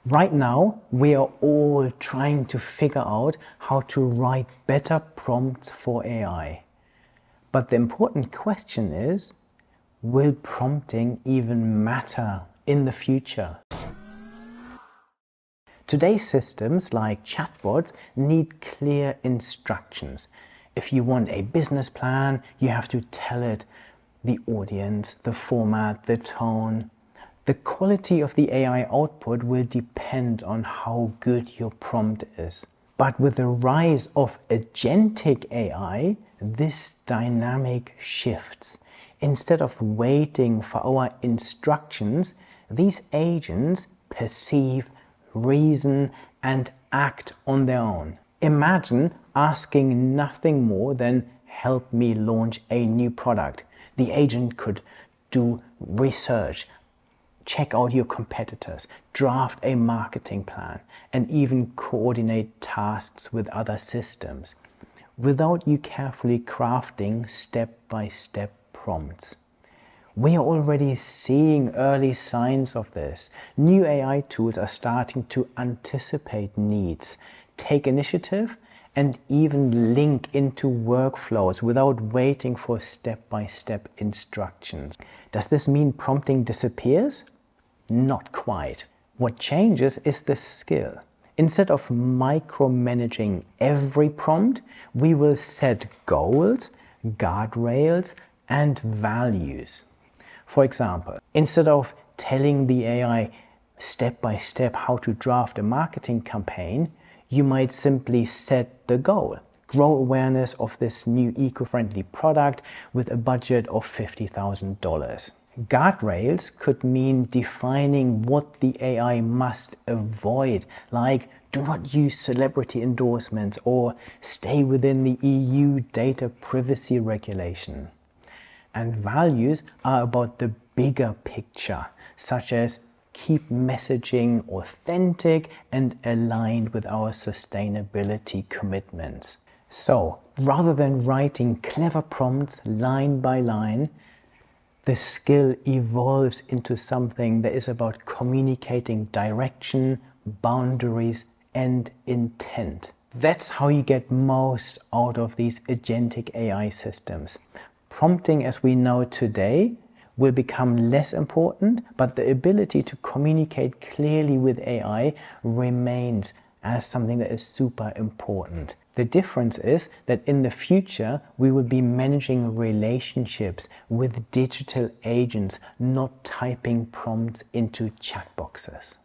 Right now, we are all trying to figure out how to write better prompts for AI. But the important question is, will prompting even matter in the future? Today's systems like chatbots need clear instructions. If you want a business plan, you have to tell it the audience, the format, the tone. The quality of the AI output will depend on how good your prompt is. But with the rise of agentic AI, this dynamic shifts. Instead of waiting for our instructions, these agents perceive, reason, and act on their own. Imagine asking nothing more than help me launch a new product. The agent could do research, check out your competitors, draft a marketing plan, and even coordinate tasks with other systems without you carefully crafting step-by-step prompts. We are already seeing early signs of this. New AI tools are starting to anticipate needs, take initiative, and even link into workflows without waiting for step-by-step instructions. Does this mean prompting disappears? Not quite. What changes is the skill. Instead of micromanaging every prompt, we will set goals, guardrails, and values. For example, instead of telling the AI step by step how to draft a marketing campaign, you might simply set the goal. Grow awareness of this new eco-friendly product with a budget of $50,000. Guardrails could mean defining what the AI must avoid, like do not use celebrity endorsements or stay within the EU data privacy regulation. And values are about the bigger picture, such as keep messaging authentic and aligned with our sustainability commitments. So, rather than writing clever prompts line by line, the skill evolves into something that is about communicating direction, boundaries, and intent. That's how you get most out of these agentic AI systems. Prompting as we know today will become less important, but the ability to communicate clearly with AI remains as something that is super important. The difference is that in the future, we will be managing relationships with digital agents, not typing prompts into chat boxes.